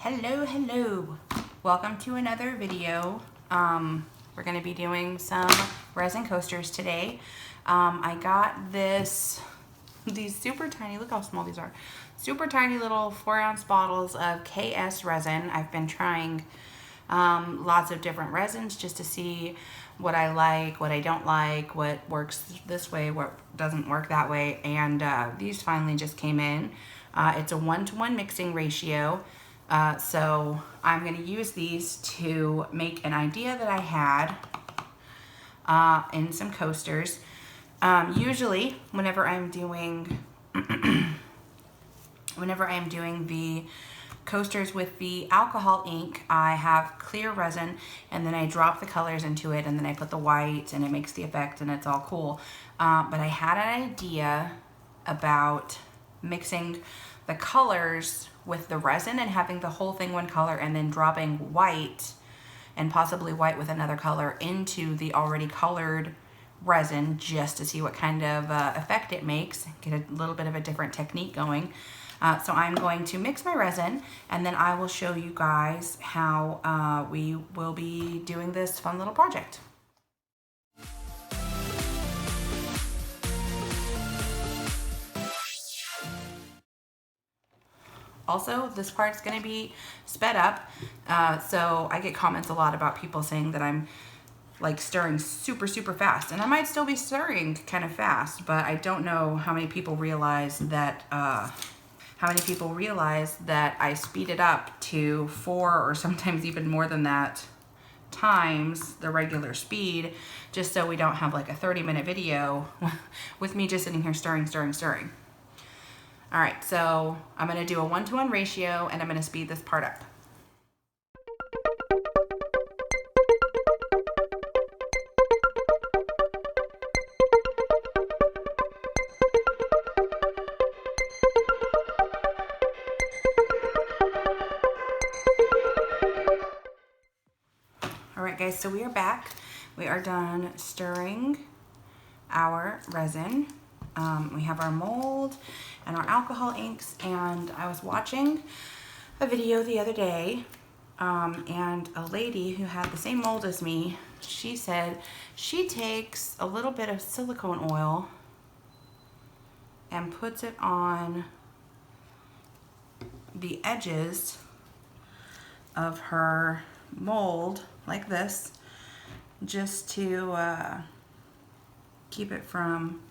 Hello. Welcome to another video. We're going to be doing some resin coasters today. I got these super tiny, look how small these are, super tiny little 4-ounce bottles of KS resin. I've been trying lots of different resins just to see what I like, what I don't like, what works this way, what doesn't work that way, and these finally just came in. It's a 1-to-1 mixing ratio. So I'm going to use these to make an idea that I had in some coasters. Usually, whenever I'm doing the coasters with the alcohol ink, I have clear resin and then I drop the colors into it and then I put the white and it makes the effect and it's all cool. But I had an idea about mixing the colors with the resin and having the whole thing one color and then dropping white and possibly white with another color into the already colored resin just to see what kind of effect it makes, get a little bit of a different technique going. So I'm going to mix my resin and then I will show you guys how we will be doing this fun little project. Also, this part's going to be sped up, so I get comments a lot about people saying that I'm like stirring super fast, and I might still be stirring kind of fast, but I don't know how many people realize that I speed it up to 4 or sometimes even more than that times the regular speed, just so we don't have like a 30-minute video with me just sitting here stirring. All right, so I'm gonna do a 1-to-1 ratio and I'm gonna speed this part up. All right, guys, so we are back. We are done stirring our resin. We have our mold and our alcohol inks, and I was watching a video the other day, and a lady who had the same mold as me, she said she takes a little bit of silicone oil and puts it on the edges of her mold like this, just to keep it from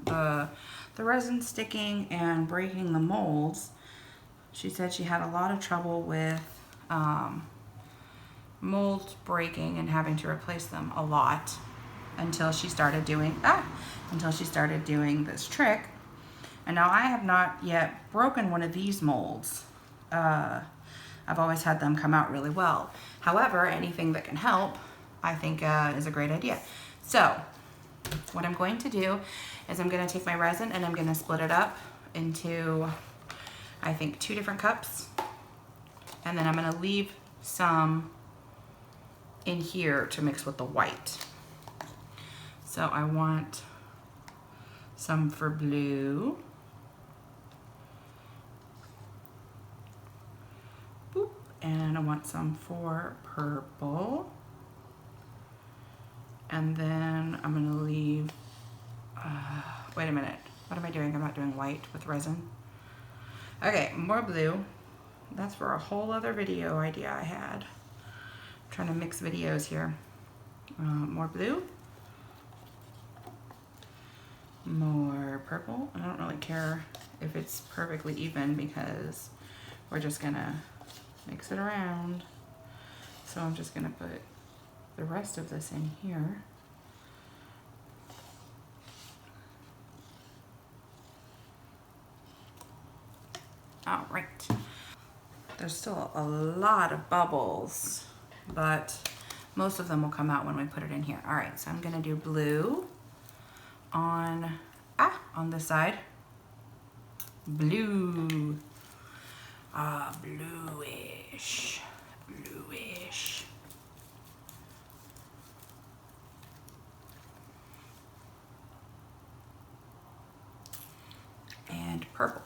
the resin sticking and breaking the molds. She said she had a lot of trouble with molds breaking and having to replace them a lot until she started doing this trick. And now I have not yet broken one of these molds. I've always had them come out really well. However, anything that can help, I think is a great idea. So what I'm going to do is I'm going to take my resin and I'm going to split it up into, I think, 2 different cups. And then I'm going to leave some in here to mix with the white. So I want some for blue. Boop. And I want some for purple. And then I'm gonna leave, wait a minute, what am I doing? I'm not doing white with resin. Okay, more blue. That's for a whole other video idea I had. I'm trying to mix videos here. More blue. More purple. I don't really care if it's perfectly even because we're just gonna mix it around. So I'm just gonna put the rest of this in here. All right. There's still a lot of bubbles, but most of them will come out when we put it in here. All right, so I'm gonna do blue on this side. Blue. Bluish. purple.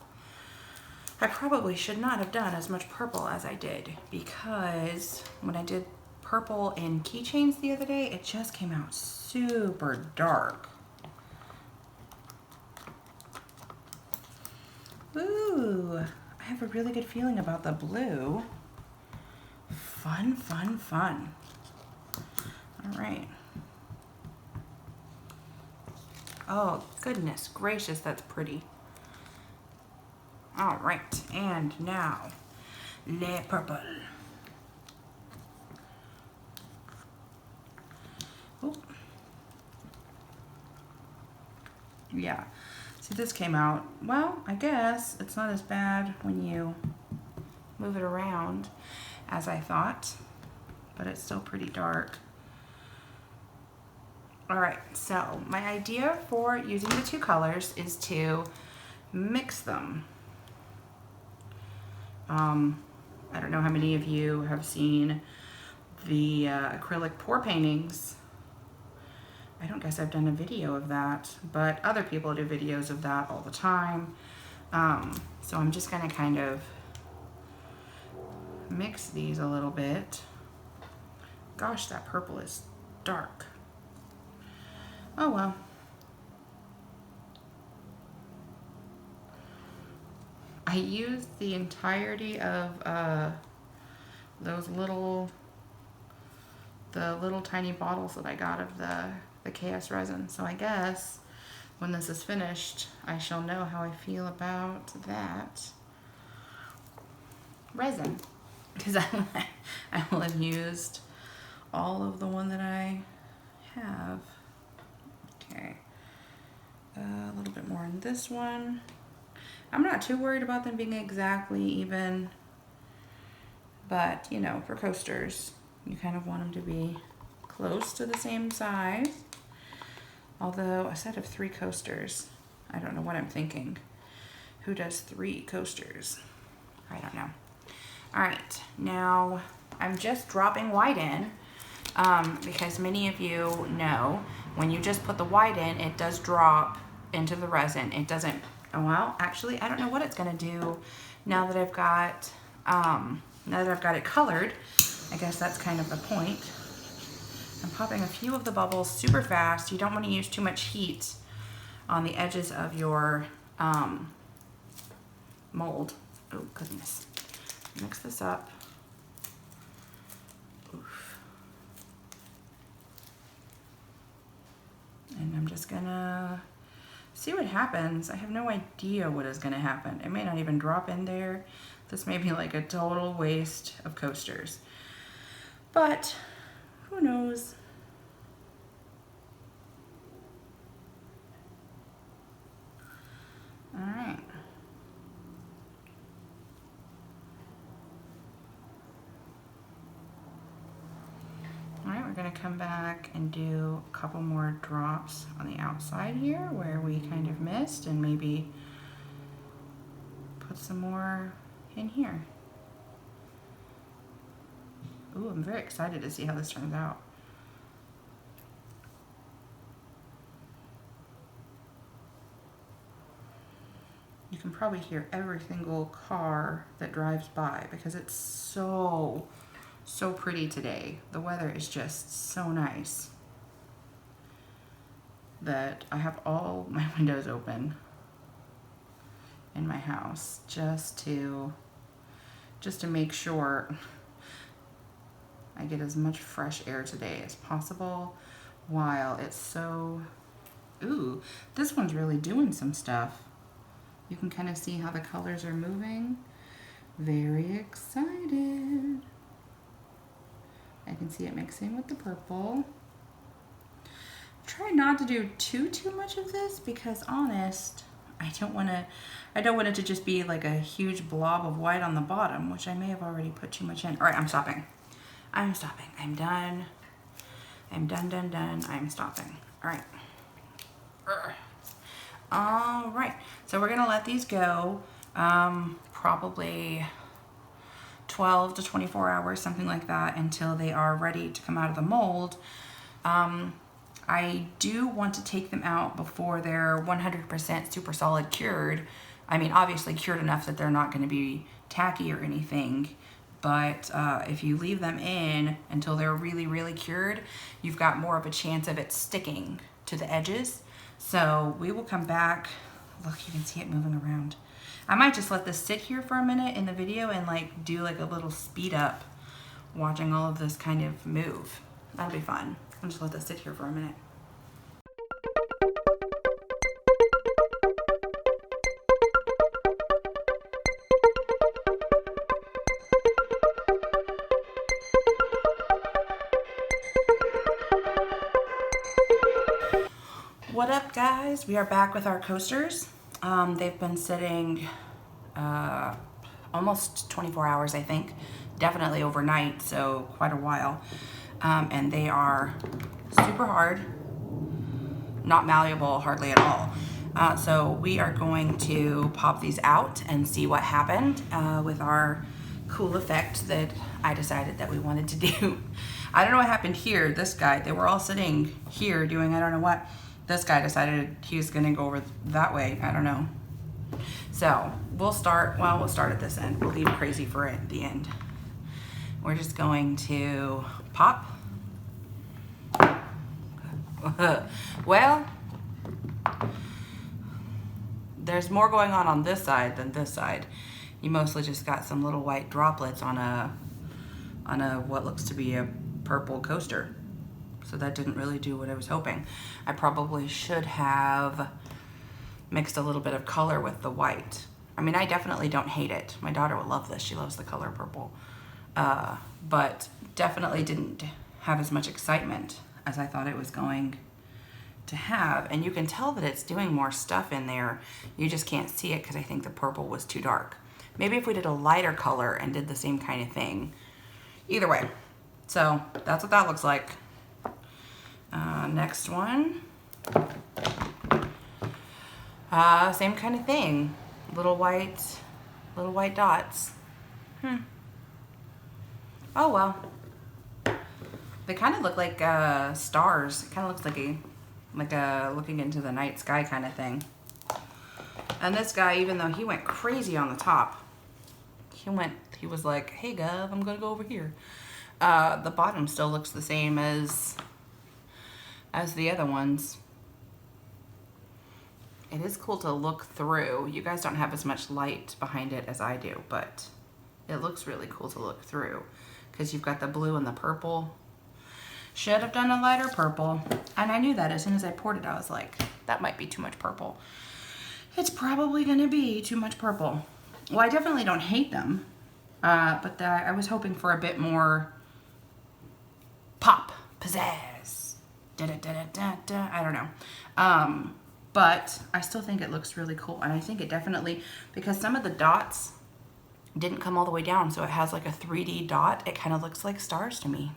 I probably should not have done as much purple as I did, because when I did purple in keychains the other day, it just came out super dark. Ooh, I have a really good feeling about the blue. Fun, fun, fun. All right. Oh, goodness gracious, that's pretty. All right, and now, le purple. Ooh. Yeah. See, this came out, well, I guess it's not as bad when you move it around as I thought, but it's still pretty dark. All right, so my idea for using the two colors is to mix them. I don't know how many of you have seen the acrylic pour paintings. I don't guess I've done a video of that, but other people do videos of that all the time. So I'm just gonna kind of mix these a little bit. Gosh, that purple is dark. Oh well. I used the entirety of those little tiny bottles that I got of the KS resin. So I guess when this is finished, I shall know how I feel about that resin, because I will have used all of the one that I have. Okay, a little bit more in this one. I'm not too worried about them being exactly even, but you know, for coasters, you kind of want them to be close to the same size. Although a set of 3 coasters, I don't know what I'm thinking. Who does 3 coasters? I don't know. All right, now I'm just dropping white in because many of you know when you just put the white in, it does drop into the resin. It doesn't, oh, well, actually, I don't know what it's gonna do now that I've got it colored. I guess that's kind of the point. I'm popping a few of the bubbles super fast. You don't want to use too much heat on the edges of your mold. Oh, goodness. Mix this up. Oof. And I'm just gonna see what happens. I have no idea what is gonna happen. It may not even drop in there. This may be like a total waste of coasters. But who knows? All right. All right, we're gonna come back and do a couple more drops on the outside here where we kind of missed, and maybe put some more in here. Ooh, I'm very excited to see how this turns out. You can probably hear every single car that drives by because it's so pretty today. The weather is just so nice that I have all my windows open in my house just to make sure I get as much fresh air today as possible while it's so, ooh, this one's really doing some stuff. You can kind of see how the colors are moving. Very excited. I can see it mixing with the purple. Try not to do too much of this because honest, I don't want it to just be like a huge blob of white on the bottom, which I may have already put too much in. All right, I'm stopping. I'm stopping. I'm done. I'm done. I'm stopping. All right. All right. So we're gonna let these go probably 12 to 24 hours, something like that, until they are ready to come out of the mold. I do want to take them out before they're 100% super solid cured. I mean, obviously cured enough that they're not going to be tacky or anything. But if you leave them in until they're really, really cured, you've got more of a chance of it sticking to the edges. So we will come back. Look, you can see it moving around. I might just let this sit here for a minute in the video and like do like a little speed up watching all of this kind of move. That'll be fun. I'll just let this sit here for a minute. What up, guys? We are back with our coasters. They've been sitting almost 24 hours, I think. Definitely overnight, so quite a while. And they are super hard, not malleable hardly at all. So we are going to pop these out and see what happened with our cool effect that I decided that we wanted to do. I don't know what happened here. This guy, they were all sitting here doing I don't know what. This guy decided he was gonna go over that way. I don't know. So we'll start at this end. We'll leave crazy for it at the end. We're just going to pop. Well, there's more going on this side than this side. You mostly just got some little white droplets on a what looks to be a purple coaster. So that didn't really do what I was hoping. I probably should have mixed a little bit of color with the white. I mean, I definitely don't hate it. My daughter will love this. She loves the color purple. But definitely didn't have as much excitement as I thought it was going to have. And you can tell that it's doing more stuff in there. You just can't see it because I think the purple was too dark. Maybe if we did a lighter color and did the same kind of thing. Either way. So that's what that looks like. Next one. Same kind of thing. Little white dots. Oh well. They kind of look like stars. It kind of looks like a looking into the night sky kind of thing. And this guy, even though he went crazy on the top, he was like, "Hey, Gov, I'm gonna go over here." The bottom still looks the same as the other ones. It is cool to look through. You guys don't have as much light behind it as I do, but it looks really cool to look through because you've got the blue and the purple. Should have done a lighter purple. And I knew that as soon as I poured it, I was like, that might be too much purple. It's probably gonna be too much purple. Well, I definitely don't hate them, but I was hoping for a bit more pop, pizzazz, da-da-da-da-da-da, I don't know. But I still think it looks really cool. And I think it definitely, because some of the dots didn't come all the way down, so it has like a 3D dot. It kind of looks like stars to me.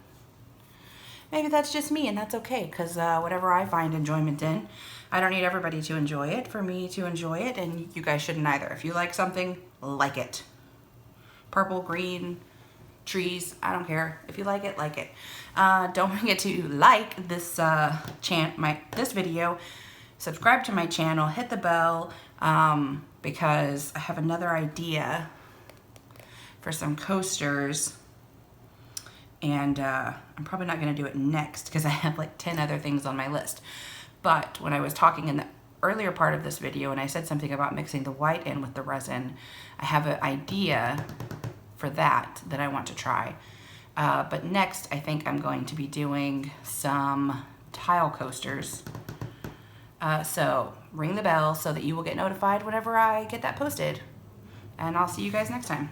Maybe that's just me, and that's okay, because whatever I find enjoyment in, I don't need everybody to enjoy it for me to enjoy it, and you guys shouldn't either. If you like something, like it. Purple, green, trees, I don't care. If you like it, like it. Don't forget to like this this video, subscribe to my channel, hit the bell, because I have another idea for some coasters, and I'm probably not going to do it next because I have like 10 other things on my list. But when I was talking in the earlier part of this video and I said something about mixing the white in with the resin, I have an idea for that I want to try. But next I think I'm going to be doing some tile coasters. So ring the bell so that you will get notified whenever I get that posted. And I'll see you guys next time.